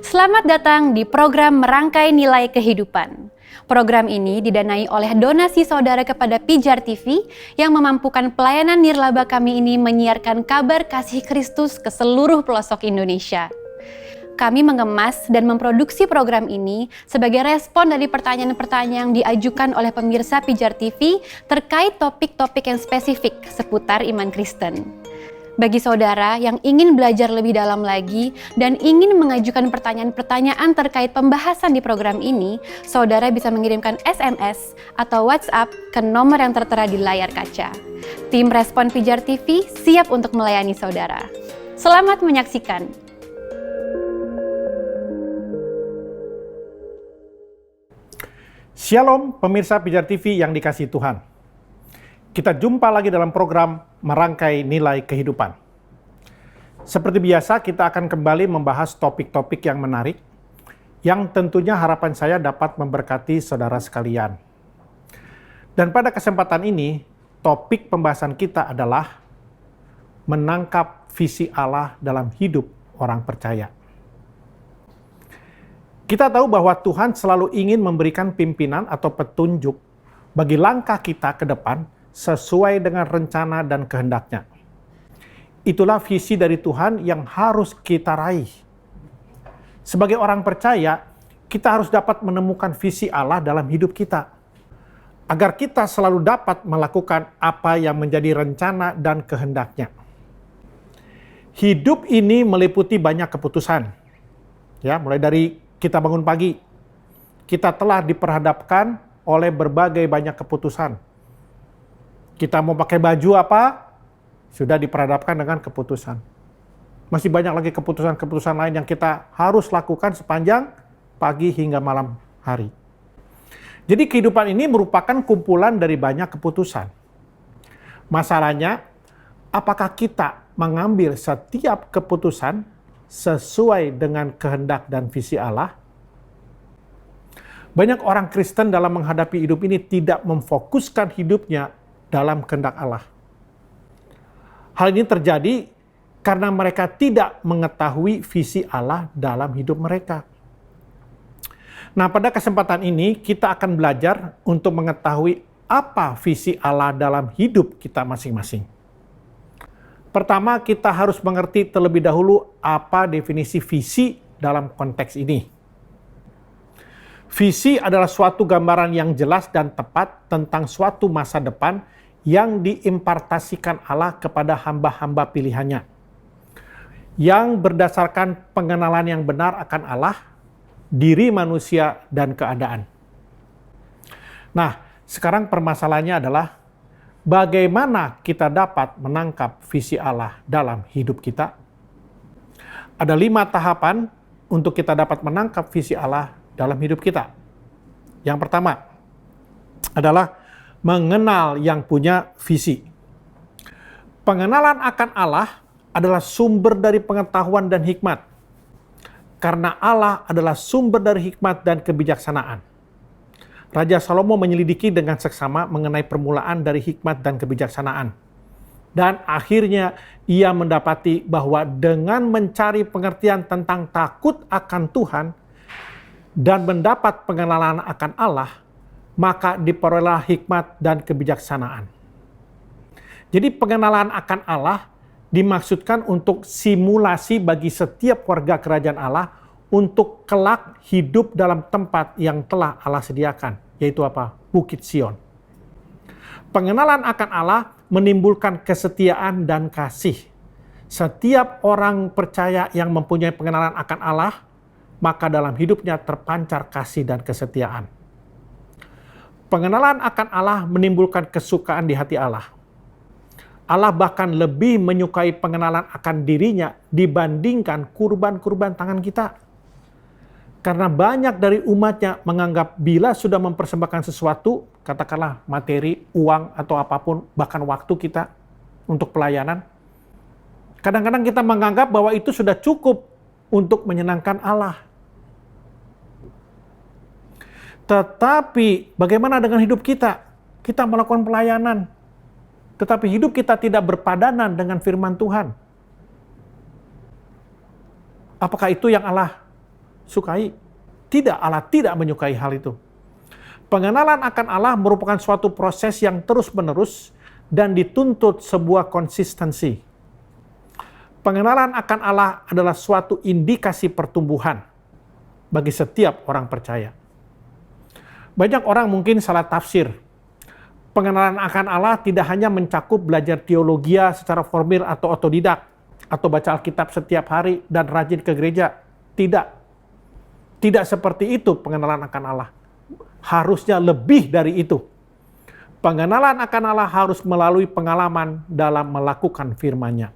Selamat datang di program Merangkai Nilai Kehidupan. Program ini didanai oleh donasi saudara kepada Pijar TV yang memampukan pelayanan nirlaba kami ini menyiarkan kabar kasih Kristus ke seluruh pelosok Indonesia. Kami mengemas dan memproduksi program ini sebagai respon dari pertanyaan-pertanyaan yang diajukan oleh pemirsa Pijar TV terkait topik-topik yang spesifik seputar iman Kristen. Bagi saudara yang ingin belajar lebih dalam lagi dan ingin mengajukan pertanyaan-pertanyaan terkait pembahasan di program ini, saudara bisa mengirimkan SMS atau WhatsApp ke nomor yang tertera di layar kaca. Tim Respon Pijar TV siap untuk melayani saudara. Selamat menyaksikan. Shalom pemirsa Pijar TV yang dikasihi Tuhan. Kita jumpa lagi dalam program Merangkai Nilai Kehidupan. Seperti biasa, kita akan kembali membahas topik-topik yang menarik, yang tentunya harapan saya dapat memberkati saudara sekalian. Dan pada kesempatan ini, topik pembahasan kita adalah menangkap visi Allah dalam hidup orang percaya. Kita tahu bahwa Tuhan selalu ingin memberikan pimpinan atau petunjuk bagi langkah kita ke depan, sesuai dengan rencana dan kehendaknya. Itulah visi dari Tuhan yang harus kita raih. Sebagai orang percaya, kita harus dapat menemukan visi Allah dalam hidup kita, agar kita selalu dapat melakukan apa yang menjadi rencana dan kehendaknya. Hidup ini meliputi banyak keputusan. Ya, mulai dari kita bangun pagi, kita telah diperhadapkan oleh berbagai banyak keputusan. Kita mau pakai baju apa, sudah diperhadapkan dengan keputusan. Masih banyak lagi keputusan-keputusan lain yang kita harus lakukan sepanjang pagi hingga malam hari. Jadi kehidupan ini merupakan kumpulan dari banyak keputusan. Masalahnya, apakah kita mengambil setiap keputusan sesuai dengan kehendak dan visi Allah? Banyak orang Kristen dalam menghadapi hidup ini tidak memfokuskan hidupnya dalam kehendak Allah. Hal ini terjadi karena mereka tidak mengetahui visi Allah dalam hidup mereka. Nah, pada kesempatan ini kita akan belajar untuk mengetahui apa visi Allah dalam hidup kita masing-masing. Pertama, kita harus mengerti terlebih dahulu apa definisi visi dalam konteks ini. Visi adalah suatu gambaran yang jelas dan tepat tentang suatu masa depan yang diimpartasikan Allah kepada hamba-hamba pilihannya, yang berdasarkan pengenalan yang benar akan Allah, diri manusia, dan keadaan. Nah, sekarang permasalahannya adalah bagaimana kita dapat menangkap visi Allah dalam hidup kita? Ada 5 tahapan untuk kita dapat menangkap visi Allah dalam hidup kita. Yang pertama adalah mengenal yang punya visi. Pengenalan akan Allah adalah sumber dari pengetahuan dan hikmat. Karena Allah adalah sumber dari hikmat dan kebijaksanaan. Raja Salomo menyelidiki dengan seksama mengenai permulaan dari hikmat dan kebijaksanaan. Dan akhirnya ia mendapati bahwa dengan mencari pengertian tentang takut akan Tuhan dan mendapat pengenalan akan Allah, maka diperolehlah hikmat dan kebijaksanaan. Jadi pengenalan akan Allah dimaksudkan untuk simulasi bagi setiap warga kerajaan Allah untuk kelak hidup dalam tempat yang telah Allah sediakan, yaitu apa? Bukit Sion. Pengenalan akan Allah menimbulkan kesetiaan dan kasih. Setiap orang percaya yang mempunyai pengenalan akan Allah, maka dalam hidupnya terpancar kasih dan kesetiaan. Pengenalan akan Allah menimbulkan kesukaan di hati Allah. Allah bahkan lebih menyukai pengenalan akan dirinya dibandingkan kurban-kurban tangan kita. Karena banyak dari umatnya menganggap bila sudah mempersembahkan sesuatu, katakanlah materi, uang, atau apapun, bahkan waktu kita untuk pelayanan, kadang-kadang kita menganggap bahwa itu sudah cukup untuk menyenangkan Allah. Tetapi bagaimana dengan hidup kita? Kita melakukan pelayanan, tetapi hidup kita tidak berpadanan dengan firman Tuhan. Apakah itu yang Allah sukai. Tidak, Allah tidak menyukai hal itu. Pengenalan akan Allah merupakan suatu proses yang terus-menerus dan dituntut sebuah konsistensi. Pengenalan akan Allah adalah suatu indikasi pertumbuhan bagi setiap orang percaya. Banyak orang mungkin salah tafsir. Pengenalan akan Allah tidak hanya mencakup belajar teologi secara formil atau otodidak, atau baca Alkitab setiap hari dan rajin ke gereja. Tidak. Tidak seperti itu pengenalan akan Allah. Harusnya lebih dari itu. Pengenalan akan Allah harus melalui pengalaman dalam melakukan firman-Nya.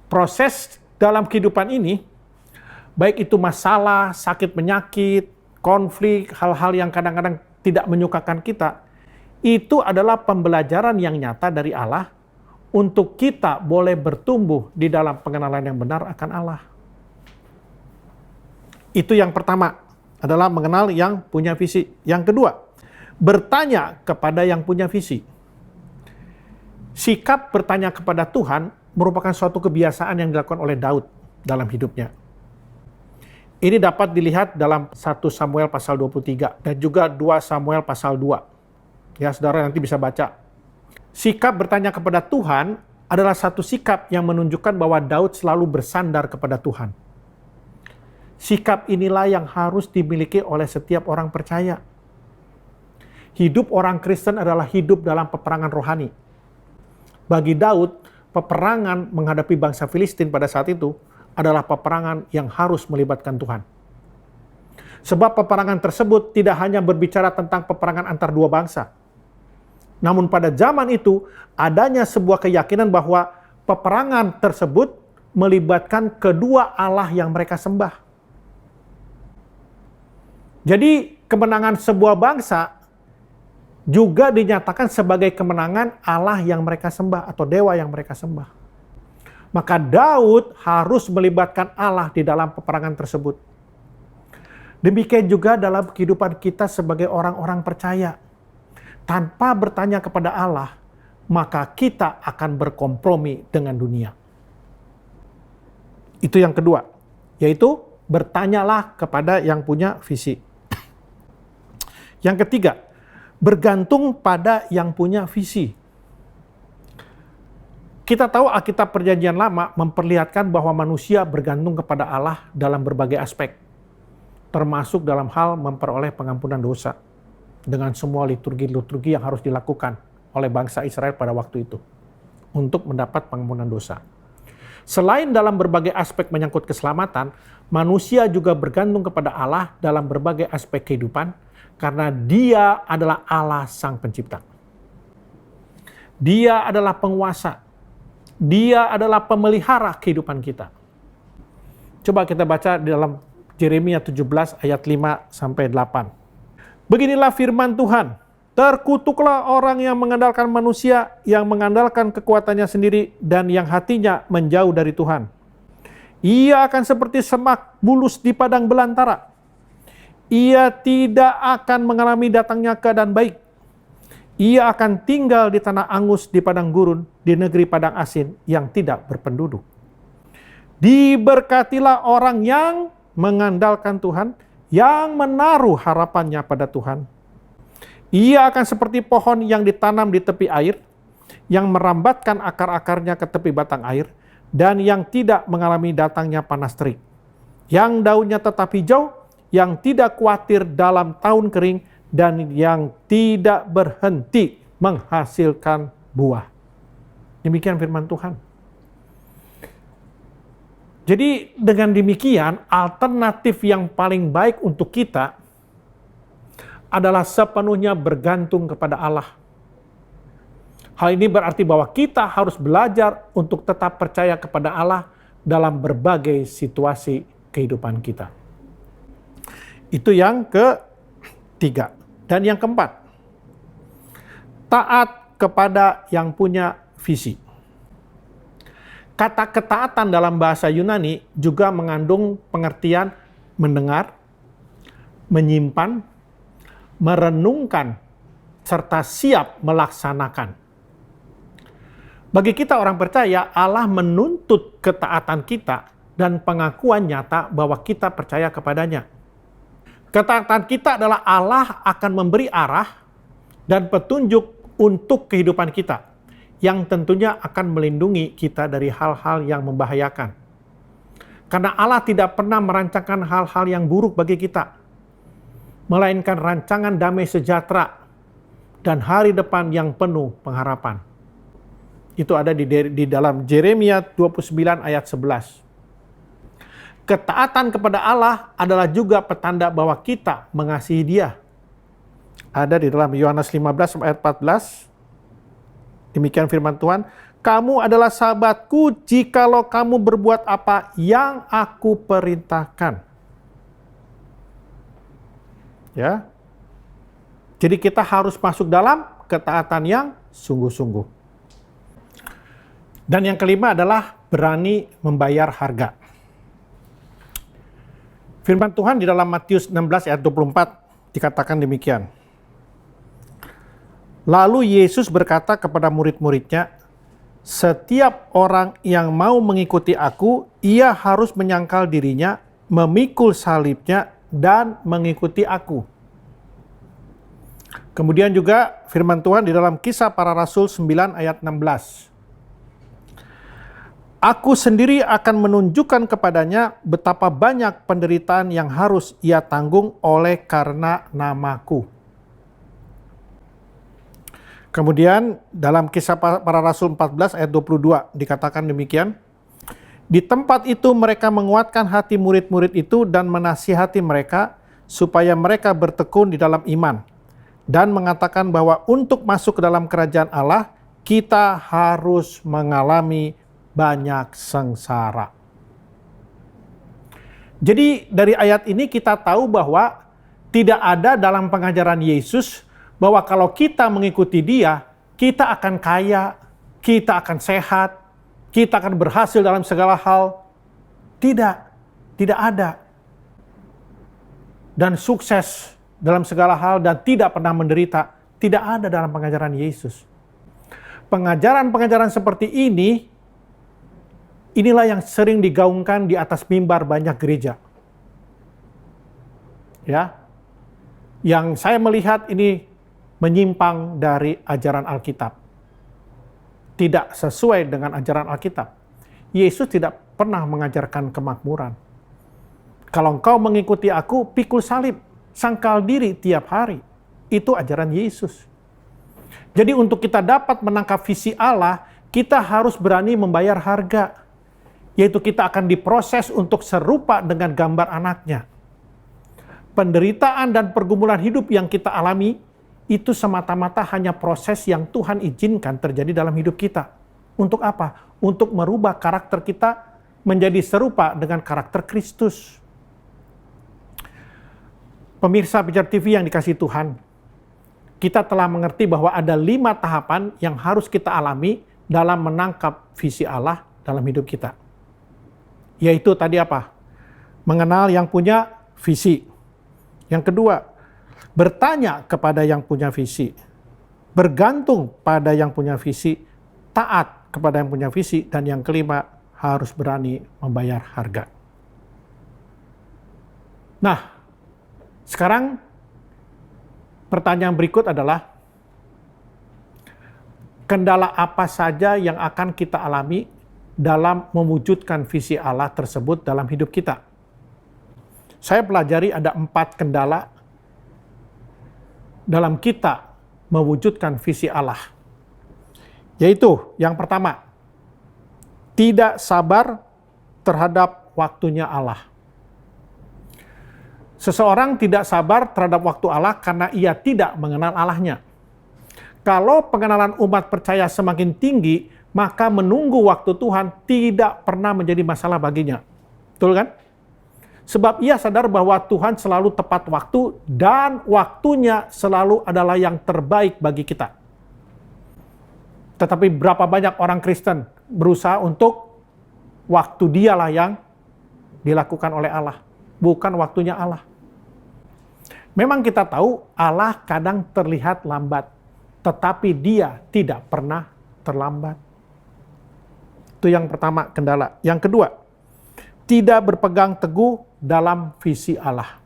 Proses dalam kehidupan ini, baik itu masalah, sakit penyakit, konflik, hal-hal yang kadang-kadang tidak menyukakan kita, itu adalah pembelajaran yang nyata dari Allah untuk kita boleh bertumbuh di dalam pengenalan yang benar akan Allah. Itu yang pertama, adalah mengenal yang punya visi. Yang kedua, bertanya kepada yang punya visi. Sikap bertanya kepada Tuhan merupakan suatu kebiasaan yang dilakukan oleh Daud dalam hidupnya. Ini dapat dilihat dalam 1 Samuel pasal 23 dan juga 2 Samuel pasal 2. Ya, saudara nanti bisa baca. Sikap bertanya kepada Tuhan adalah satu sikap yang menunjukkan bahwa Daud selalu bersandar kepada Tuhan. Sikap inilah yang harus dimiliki oleh setiap orang percaya. Hidup orang Kristen adalah hidup dalam peperangan rohani. Bagi Daud, peperangan menghadapi bangsa Filistin pada saat itu adalah peperangan yang harus melibatkan Tuhan. Sebab peperangan tersebut tidak hanya berbicara tentang peperangan antar dua bangsa. Namun pada zaman itu, adanya sebuah keyakinan bahwa peperangan tersebut melibatkan kedua Allah yang mereka sembah. Jadi kemenangan sebuah bangsa juga dinyatakan sebagai kemenangan Allah yang mereka sembah atau dewa yang mereka sembah. Maka Daud harus melibatkan Allah di dalam peperangan tersebut. Demikian juga dalam kehidupan kita sebagai orang-orang percaya. Tanpa bertanya kepada Allah, maka kita akan berkompromi dengan dunia. Itu yang kedua, yaitu bertanyalah kepada yang punya visi. Yang ketiga, bergantung pada yang punya visi. Kita tahu Alkitab Perjanjian Lama memperlihatkan bahwa manusia bergantung kepada Allah dalam berbagai aspek, termasuk dalam hal memperoleh pengampunan dosa, dengan semua liturgi-liturgi yang harus dilakukan oleh bangsa Israel pada waktu itu untuk mendapat pengampunan dosa. Selain dalam berbagai aspek menyangkut keselamatan, manusia juga bergantung kepada Allah dalam berbagai aspek kehidupan, karena Dia adalah Allah Sang Pencipta. Dia adalah penguasa. Dia adalah pemelihara kehidupan kita. Coba kita baca di dalam Yeremia 17 ayat 5-8. Beginilah firman Tuhan. Terkutuklah orang yang mengandalkan manusia, yang mengandalkan kekuatannya sendiri, dan yang hatinya menjauh dari Tuhan. Ia akan seperti semak bulus di padang belantara. Ia tidak akan mengalami datangnya keadaan baik. Ia akan tinggal di tanah angus, di padang gurun, di negeri padang asin yang tidak berpenduduk. Diberkatilah orang yang mengandalkan Tuhan, yang menaruh harapannya pada Tuhan. Ia akan seperti pohon yang ditanam di tepi air, yang merambatkan akar-akarnya ke tepi batang air, dan yang tidak mengalami datangnya panas terik. Yang daunnya tetap hijau, yang tidak khawatir dalam tahun kering, dan yang tidak berhenti menghasilkan buah. Demikian firman Tuhan. Jadi dengan demikian, alternatif yang paling baik untuk kita adalah sepenuhnya bergantung kepada Allah. Hal ini berarti bahwa kita harus belajar untuk tetap percaya kepada Allah dalam berbagai situasi kehidupan kita. Itu yang ketiga. Dan yang keempat, taat kepada yang punya visi. Kata ketaatan dalam bahasa Yunani juga mengandung pengertian mendengar, menyimpan, merenungkan, serta siap melaksanakan. Bagi kita orang percaya, Allah menuntut ketaatan kita dan pengakuan nyata bahwa kita percaya kepadanya. Ketaatan kita adalah Allah akan memberi arah dan petunjuk untuk kehidupan kita, yang tentunya akan melindungi kita dari hal-hal yang membahayakan. Karena Allah tidak pernah merancangkan hal-hal yang buruk bagi kita, melainkan rancangan damai sejahtera dan hari depan yang penuh pengharapan. Itu ada di dalam Yeremia 29 ayat 11. Ketaatan kepada Allah adalah juga petanda bahwa kita mengasihi Dia. Ada di dalam Yohanes 15 ayat 14. Demikian firman Tuhan, "Kamu adalah sahabatku jikalau kamu berbuat apa yang aku perintahkan." Ya. Jadi kita harus masuk dalam ketaatan yang sungguh-sungguh. Dan yang kelima adalah berani membayar harga. Firman Tuhan di dalam Matius 16 ayat 24 dikatakan demikian. Lalu Yesus berkata kepada murid-muridnya, "Setiap orang yang mau mengikuti aku, ia harus menyangkal dirinya, memikul salibnya, dan mengikuti aku." Kemudian juga firman Tuhan di dalam Kisah Para Rasul 9 ayat 16. "Aku sendiri akan menunjukkan kepadanya betapa banyak penderitaan yang harus ia tanggung oleh karena namaku." Kemudian dalam Kisah Para Rasul 14 ayat 22 dikatakan demikian. "Di tempat itu mereka menguatkan hati murid-murid itu dan menasihati mereka supaya mereka bertekun di dalam iman dan mengatakan bahwa untuk masuk ke dalam kerajaan Allah kita harus mengalami banyak sengsara." Jadi dari ayat ini kita tahu bahwa tidak ada dalam pengajaran Yesus bahwa kalau kita mengikuti Dia, kita akan kaya, kita akan sehat, kita akan berhasil dalam segala hal. Tidak ada. Dan sukses dalam segala hal dan tidak pernah menderita, tidak ada dalam pengajaran Yesus. Pengajaran-pengajaran seperti ini, inilah yang sering digaungkan di atas mimbar banyak gereja. Ya. Yang saya melihat ini menyimpang dari ajaran Alkitab. Tidak sesuai dengan ajaran Alkitab. Yesus tidak pernah mengajarkan kemakmuran. Kalau engkau mengikuti aku, pikul salib, sangkal diri tiap hari. Itu ajaran Yesus. Jadi untuk kita dapat menangkap visi Allah, kita harus berani membayar harga. Yaitu kita akan diproses untuk serupa dengan gambar anaknya. Penderitaan dan pergumulan hidup yang kita alami, itu semata-mata hanya proses yang Tuhan izinkan terjadi dalam hidup kita. Untuk apa? Untuk merubah karakter kita menjadi serupa dengan karakter Kristus. Pemirsa Pijar TV yang dikasihi Tuhan, kita telah mengerti bahwa ada 5 tahapan yang harus kita alami dalam menangkap visi Allah dalam hidup kita. Yaitu tadi apa? Mengenal yang punya visi. Yang kedua, bertanya kepada yang punya visi, bergantung pada yang punya visi, taat kepada yang punya visi, dan yang kelima, harus berani membayar harga. Nah, sekarang pertanyaan berikut adalah, kendala apa saja yang akan kita alami dalam mewujudkan visi Allah tersebut dalam hidup kita? Saya pelajari ada 4 kendala dalam kita mewujudkan visi Allah. Yaitu yang pertama, tidak sabar terhadap waktunya Allah. Seseorang tidak sabar terhadap waktu Allah karena ia tidak mengenal Allahnya. Kalau pengenalan umat percaya semakin tinggi, maka menunggu waktu Tuhan tidak pernah menjadi masalah baginya. Betul kan? Sebab ia sadar bahwa Tuhan selalu tepat waktu dan waktunya selalu adalah yang terbaik bagi kita. Tetapi berapa banyak orang Kristen berusaha untuk waktu dialah yang dilakukan oleh Allah, bukan waktunya Allah. Memang kita tahu Allah kadang terlihat lambat, tetapi Dia tidak pernah terlambat. Itu yang pertama, kendala. Yang kedua, tidak berpegang teguh dalam visi Allah.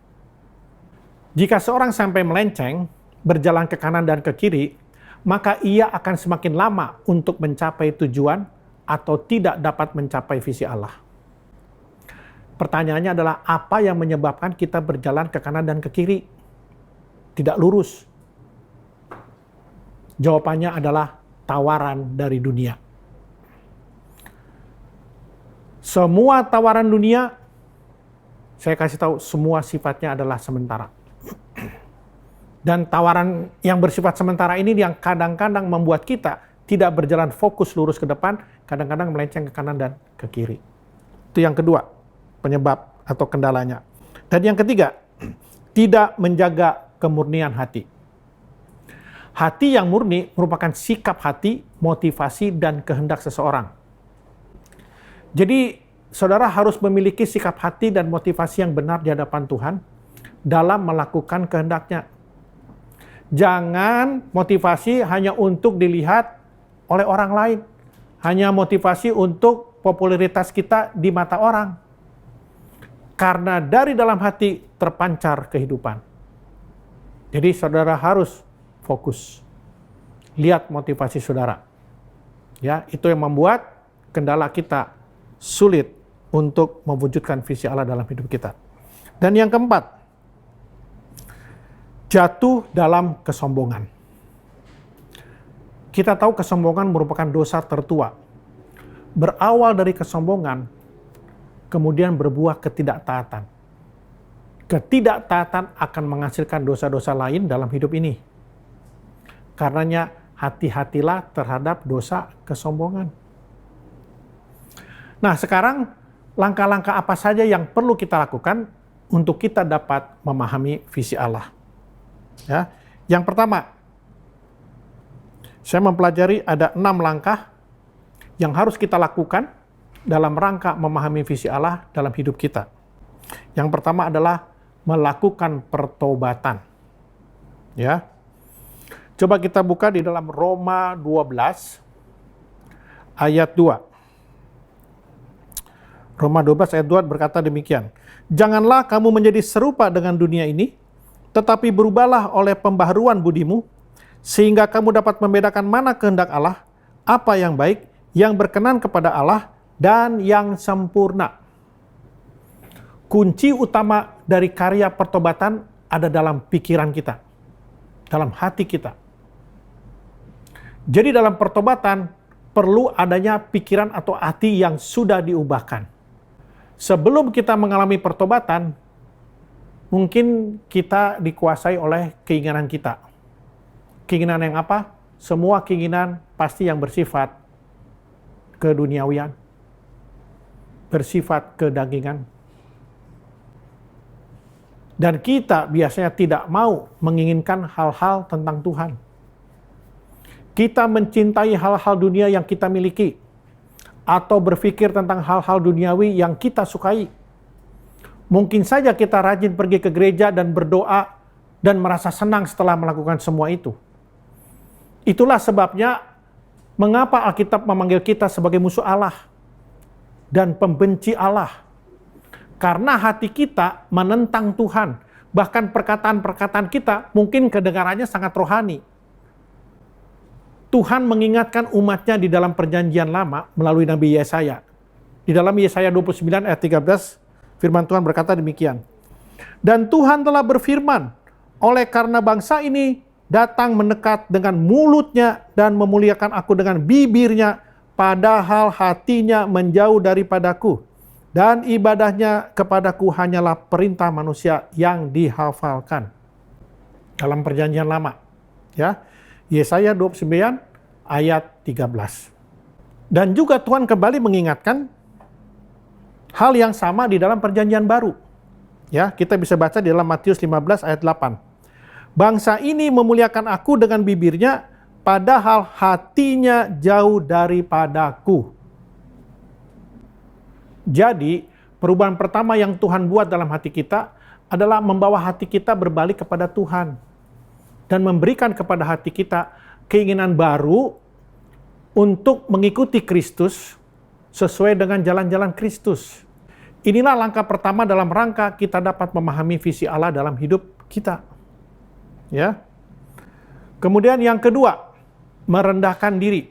Jika seorang sampai melenceng, berjalan ke kanan dan ke kiri, maka ia akan semakin lama untuk mencapai tujuan atau tidak dapat mencapai visi Allah. Pertanyaannya adalah, apa yang menyebabkan kita berjalan ke kanan dan ke kiri? Tidak lurus. Jawabannya adalah tawaran dari dunia. Semua tawaran dunia, saya kasih tahu, semua sifatnya adalah sementara. Dan tawaran yang bersifat sementara ini yang kadang-kadang membuat kita tidak berjalan fokus lurus ke depan, kadang-kadang melenceng ke kanan dan ke kiri. Itu yang kedua, penyebab atau kendalanya. Dan yang ketiga, tidak menjaga kemurnian hati. Hati yang murni merupakan sikap hati, motivasi, dan kehendak seseorang. Jadi, saudara harus memiliki sikap hati dan motivasi yang benar di hadapan Tuhan dalam melakukan kehendaknya. Jangan motivasi hanya untuk dilihat oleh orang lain. Hanya motivasi untuk popularitas kita di mata orang. Karena dari dalam hati terpancar kehidupan. Jadi saudara harus fokus. Lihat motivasi saudara. Ya, itu yang membuat kendala kita sulit untuk mewujudkan visi Allah dalam hidup kita. Dan yang keempat, jatuh dalam kesombongan. Kita tahu kesombongan merupakan dosa tertua. Berawal dari kesombongan, kemudian berbuah ketidaktaatan. Ketidaktaatan akan menghasilkan dosa-dosa lain dalam hidup ini. Karenanya hati-hatilah terhadap dosa kesombongan. Nah, sekarang langkah-langkah apa saja yang perlu kita lakukan untuk kita dapat memahami visi Allah? Ya, yang pertama, saya mempelajari ada 6 langkah yang harus kita lakukan dalam rangka memahami visi Allah dalam hidup kita. Yang pertama adalah melakukan pertobatan. Ya. Coba kita buka di dalam Roma 12 ayat 2. Roma 12 ayat 2 berkata demikian. Janganlah kamu menjadi serupa dengan dunia ini, tetapi berubahlah oleh pembaharuan budimu, sehingga kamu dapat membedakan mana kehendak Allah, apa yang baik, yang berkenan kepada Allah, dan yang sempurna. Kunci utama dari karya pertobatan ada dalam pikiran kita, dalam hati kita. Jadi dalam pertobatan perlu adanya pikiran atau hati yang sudah diubahkan. Sebelum kita mengalami pertobatan, mungkin kita dikuasai oleh keinginan kita. Keinginan yang apa? Semua keinginan pasti yang bersifat keduniawian, bersifat kedagingan. Dan kita biasanya tidak mau menginginkan hal-hal tentang Tuhan. Kita mencintai hal-hal dunia yang kita miliki, atau berpikir tentang hal-hal duniawi yang kita sukai. Mungkin saja kita rajin pergi ke gereja dan berdoa dan merasa senang setelah melakukan semua itu. Itulah sebabnya mengapa Alkitab memanggil kita sebagai musuh Allah dan pembenci Allah. Karena hati kita menentang Tuhan. Bahkan perkataan-perkataan kita mungkin kedengarannya sangat rohani. Tuhan mengingatkan umatnya di dalam perjanjian lama melalui Nabi Yesaya. Di dalam Yesaya 29 ayat 13, firman Tuhan berkata demikian. Dan Tuhan telah berfirman, oleh karena bangsa ini datang mendekat dengan mulutnya dan memuliakan aku dengan bibirnya, padahal hatinya menjauh daripadaku. Dan ibadahnya kepadaku hanyalah perintah manusia yang dihafalkan. Dalam perjanjian lama. Ya. Yesaya 29 ayat 13. Dan juga Tuhan kembali mengingatkan hal yang sama di dalam perjanjian baru. Ya, kita bisa baca di dalam Matius 15 ayat 8. Bangsa ini memuliakan aku dengan bibirnya, padahal hatinya jauh daripadaku. Jadi, perubahan pertama yang Tuhan buat dalam hati kita adalah membawa hati kita berbalik kepada Tuhan. Dan memberikan kepada hati kita keinginan baru untuk mengikuti Kristus sesuai dengan jalan-jalan Kristus. Inilah langkah pertama dalam rangka kita dapat memahami visi Allah dalam hidup kita. Ya. Kemudian yang kedua, merendahkan diri.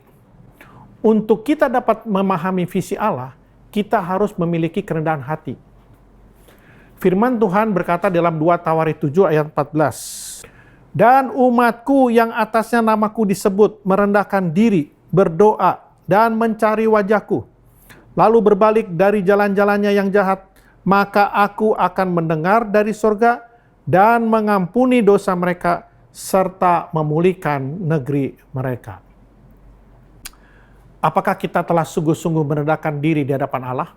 Untuk kita dapat memahami visi Allah, kita harus memiliki kerendahan hati. Firman Tuhan berkata dalam 2 Tawarik 7 ayat 14. Dan umatku yang atasnya namaku disebut merendahkan diri, berdoa, dan mencari wajahku, lalu berbalik dari jalan-jalannya yang jahat, maka aku akan mendengar dari surga dan mengampuni dosa mereka, serta memulihkan negeri mereka. Apakah kita telah sungguh-sungguh merendahkan diri di hadapan Allah?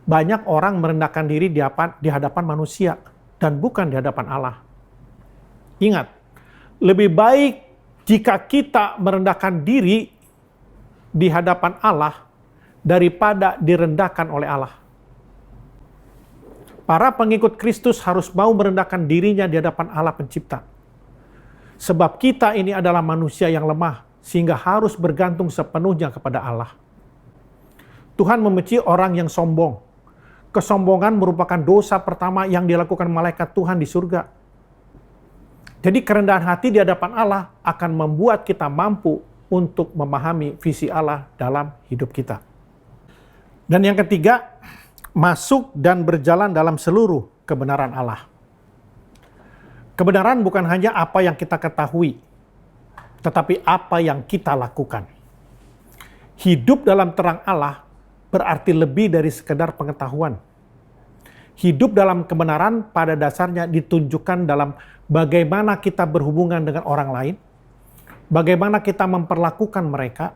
Banyak orang merendahkan diri di hadapan manusia dan bukan di hadapan Allah. Ingat, lebih baik jika kita merendahkan diri di hadapan Allah daripada direndahkan oleh Allah. Para pengikut Kristus harus mau merendahkan dirinya di hadapan Allah Pencipta. Sebab kita ini adalah manusia yang lemah, sehingga harus bergantung sepenuhnya kepada Allah. Tuhan membenci orang yang sombong. Kesombongan merupakan dosa pertama yang dilakukan malaikat Tuhan di surga. Jadi kerendahan hati di hadapan Allah akan membuat kita mampu untuk memahami visi Allah dalam hidup kita. Dan yang ketiga, masuk dan berjalan dalam seluruh kebenaran Allah. Kebenaran bukan hanya apa yang kita ketahui, tetapi apa yang kita lakukan. Hidup dalam terang Allah berarti lebih dari sekedar pengetahuan. Hidup dalam kebenaran pada dasarnya ditunjukkan dalam bagaimana kita berhubungan dengan orang lain, bagaimana kita memperlakukan mereka.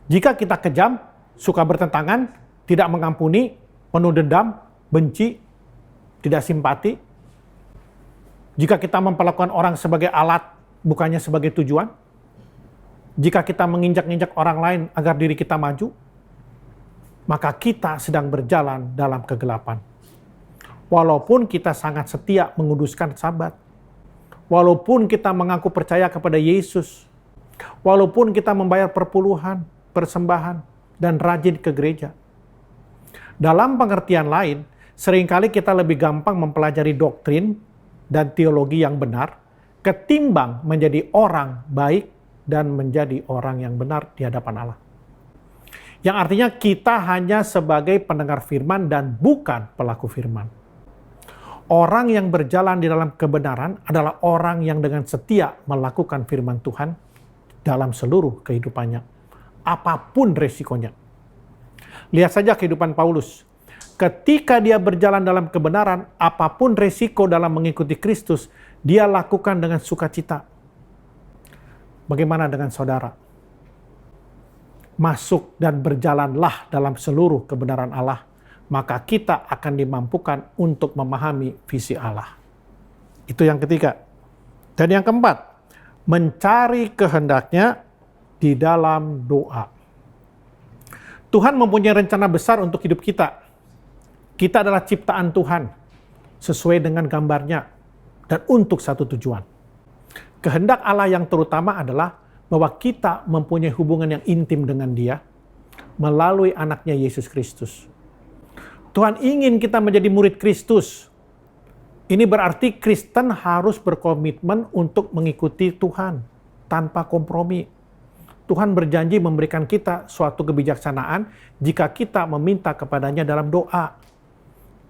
Jika kita kejam, suka bertentangan, tidak mengampuni, penuh dendam, benci, tidak simpati. Jika kita memperlakukan orang sebagai alat, bukannya sebagai tujuan. Jika kita menginjak-injak orang lain agar diri kita maju, maka kita sedang berjalan dalam kegelapan. Walaupun kita sangat setia menguduskan Sabat, walaupun kita mengaku percaya kepada Yesus, walaupun kita membayar perpuluhan, persembahan, dan rajin ke gereja. Dalam pengertian lain, seringkali kita lebih gampang mempelajari doktrin dan teologi yang benar, ketimbang menjadi orang baik dan menjadi orang yang benar di hadapan Allah. Yang artinya kita hanya sebagai pendengar firman dan bukan pelaku firman. Orang yang berjalan di dalam kebenaran adalah orang yang dengan setia melakukan firman Tuhan dalam seluruh kehidupannya, apapun resikonya. Lihat saja kehidupan Paulus. Ketika dia berjalan dalam kebenaran, apapun resiko dalam mengikuti Kristus, dia lakukan dengan sukacita. Bagaimana dengan saudara? Masuk dan berjalanlah dalam seluruh kebenaran Allah, maka kita akan dimampukan untuk memahami visi Allah. Itu yang ketiga. Dan yang keempat, mencari kehendaknya di dalam doa. Tuhan mempunyai rencana besar untuk hidup kita. Kita adalah ciptaan Tuhan, sesuai dengan gambarnya, dan untuk satu tujuan. Kehendak Allah yang terutama adalah bahwa kita mempunyai hubungan yang intim dengan Dia melalui anaknya Yesus Kristus. Tuhan ingin kita menjadi murid Kristus. Ini berarti Kristen harus berkomitmen untuk mengikuti Tuhan tanpa kompromi. Tuhan berjanji memberikan kita suatu kebijaksanaan jika kita meminta kepadanya dalam doa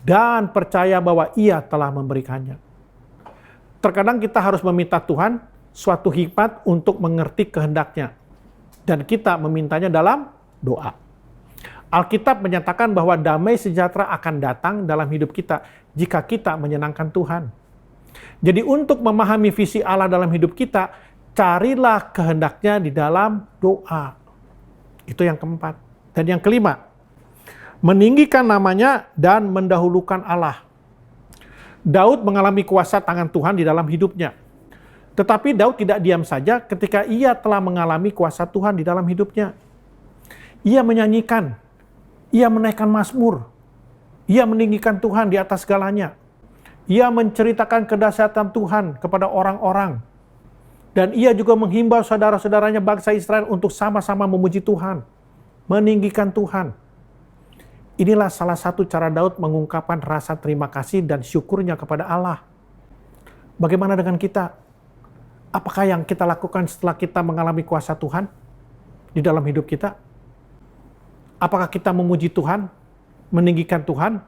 dan percaya bahwa Ia telah memberikannya. Terkadang kita harus meminta Tuhan suatu hikmat untuk mengerti kehendaknya. Dan kita memintanya dalam doa. Alkitab menyatakan bahwa damai sejahtera akan datang dalam hidup kita jika kita menyenangkan Tuhan. Jadi untuk memahami visi Allah dalam hidup kita, carilah kehendaknya di dalam doa. Itu yang keempat. Dan yang kelima, meninggikan namanya dan mendahulukan Allah. Daud mengalami kuasa tangan Tuhan di dalam hidupnya. Tetapi Daud tidak diam saja ketika ia telah mengalami kuasa Tuhan di dalam hidupnya. Ia menyanyikan, ia menaikkan mazmur, ia meninggikan Tuhan di atas segalanya. Ia menceritakan kedahsyatan Tuhan kepada orang-orang. Dan ia juga menghimbau saudara-saudaranya bangsa Israel untuk sama-sama memuji Tuhan, meninggikan Tuhan. Inilah salah satu cara Daud mengungkapkan rasa terima kasih dan syukurnya kepada Allah. Bagaimana dengan kita? Apakah yang kita lakukan setelah kita mengalami kuasa Tuhan di dalam hidup kita? Apakah kita memuji Tuhan, meninggikan Tuhan?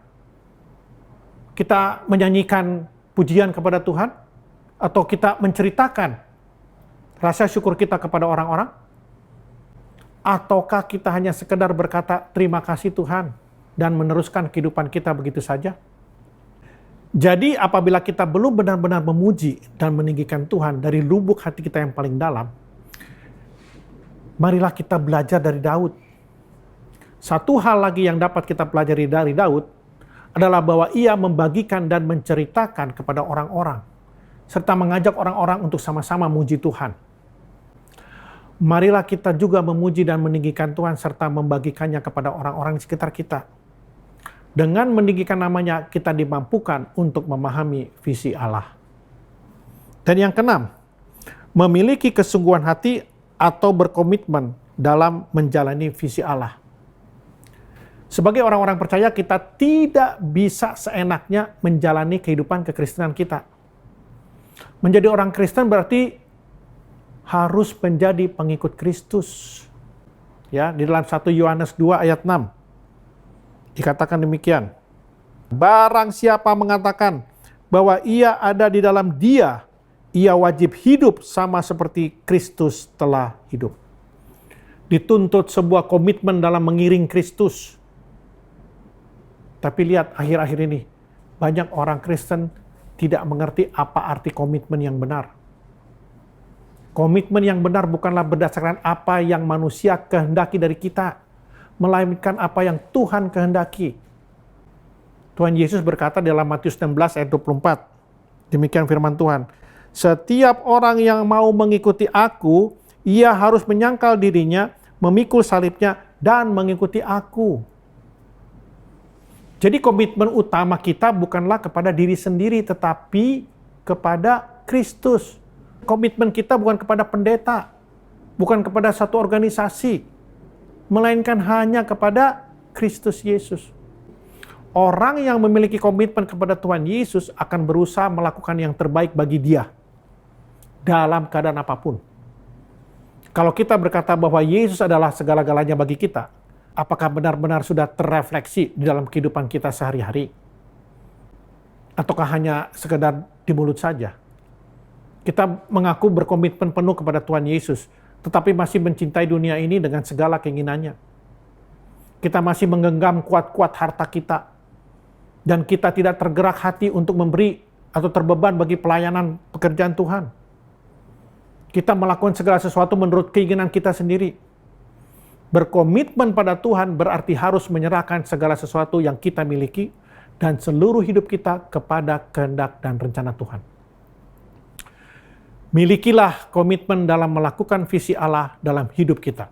Kita menyanyikan pujian kepada Tuhan? Atau kita menceritakan rasa syukur kita kepada orang-orang? Ataukah kita hanya sekedar berkata, terima kasih Tuhan, dan meneruskan kehidupan kita begitu saja? Jadi apabila kita belum benar-benar memuji dan meninggikan Tuhan dari lubuk hati kita yang paling dalam, marilah kita belajar dari Daud. Satu hal lagi yang dapat kita pelajari dari Daud adalah bahwa ia membagikan dan menceritakan kepada orang-orang, serta mengajak orang-orang untuk sama-sama memuji Tuhan. Marilah kita juga memuji dan meninggikan Tuhan serta membagikannya kepada orang-orang di sekitar kita. Dengan meninggikan namanya, kita dimampukan untuk memahami visi Allah. Dan yang keenam, memiliki kesungguhan hati atau berkomitmen dalam menjalani visi Allah. Sebagai orang-orang percaya, kita tidak bisa seenaknya menjalani kehidupan kekristenan kita. Menjadi orang Kristen berarti harus menjadi pengikut Kristus. Ya, di dalam 1 Yohanes 2 ayat 6 dikatakan demikian. Barang siapa mengatakan bahwa ia ada di dalam Dia, ia wajib hidup sama seperti Kristus telah hidup. Dituntut sebuah komitmen dalam mengiring Kristus. Tapi lihat akhir-akhir ini, banyak orang Kristen tidak mengerti apa arti komitmen yang benar. Komitmen yang benar bukanlah berdasarkan apa yang manusia kehendaki dari kita, melainkan apa yang Tuhan kehendaki. Tuhan Yesus berkata dalam Matius 16 ayat 24, demikian firman Tuhan, setiap orang yang mau mengikuti aku, ia harus menyangkal dirinya, memikul salibnya, dan mengikuti aku. Jadi komitmen utama kita bukanlah kepada diri sendiri, tetapi kepada Kristus. Komitmen kita bukan kepada pendeta, bukan kepada satu organisasi, melainkan hanya kepada Kristus Yesus. Orang yang memiliki komitmen kepada Tuhan Yesus akan berusaha melakukan yang terbaik bagi dia dalam keadaan apapun. Kalau kita berkata bahwa Yesus adalah segala-galanya bagi kita, apakah benar-benar sudah terrefleksi di dalam kehidupan kita sehari-hari? Ataukah hanya sekedar di mulut saja? Kita mengaku berkomitmen penuh kepada Tuhan Yesus, tetapi masih mencintai dunia ini dengan segala keinginannya. Kita masih menggenggam kuat-kuat harta kita, dan kita tidak tergerak hati untuk memberi atau terbeban bagi pelayanan pekerjaan Tuhan. Kita melakukan segala sesuatu menurut keinginan kita sendiri. Berkomitmen pada Tuhan berarti harus menyerahkan segala sesuatu yang kita miliki dan seluruh hidup kita kepada kehendak dan rencana Tuhan. Milikilah komitmen dalam melakukan visi Allah dalam hidup kita.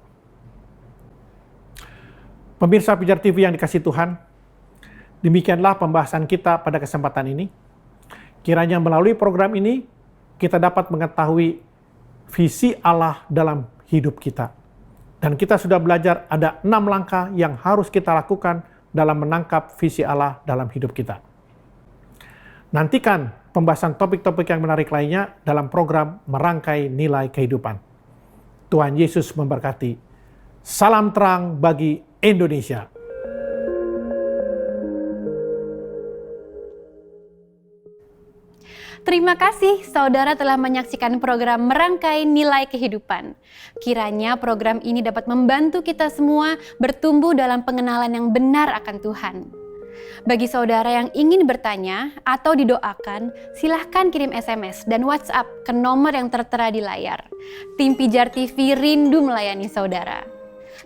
Pemirsa Pijar TV yang dikasihi Tuhan, demikianlah pembahasan kita pada kesempatan ini. Kiranya melalui program ini, kita dapat mengetahui visi Allah dalam hidup kita. Dan kita sudah belajar ada 6 langkah yang harus kita lakukan dalam menangkap visi Allah dalam hidup kita. Nantikan pembahasan topik-topik yang menarik lainnya dalam program Merangkai Nilai Kehidupan. Tuhan Yesus memberkati. Salam terang bagi Indonesia. Terima kasih saudara telah menyaksikan program Merangkai Nilai Kehidupan. Kiranya program ini dapat membantu kita semua bertumbuh dalam pengenalan yang benar akan Tuhan. Bagi saudara yang ingin bertanya atau didoakan, silahkan kirim SMS dan WhatsApp ke nomor yang tertera di layar. Tim Pijar TV rindu melayani saudara.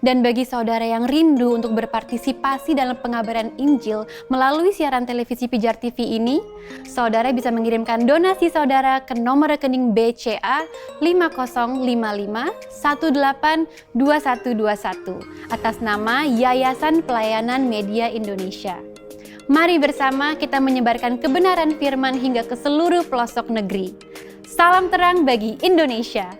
Dan bagi saudara yang rindu untuk berpartisipasi dalam pengabaran Injil melalui siaran televisi Pijar TV ini, saudara bisa mengirimkan donasi saudara ke nomor rekening BCA 5055182121 atas nama Yayasan Pelayanan Media Indonesia. Mari bersama kita menyebarkan kebenaran firman hingga ke seluruh pelosok negeri. Salam terang bagi Indonesia.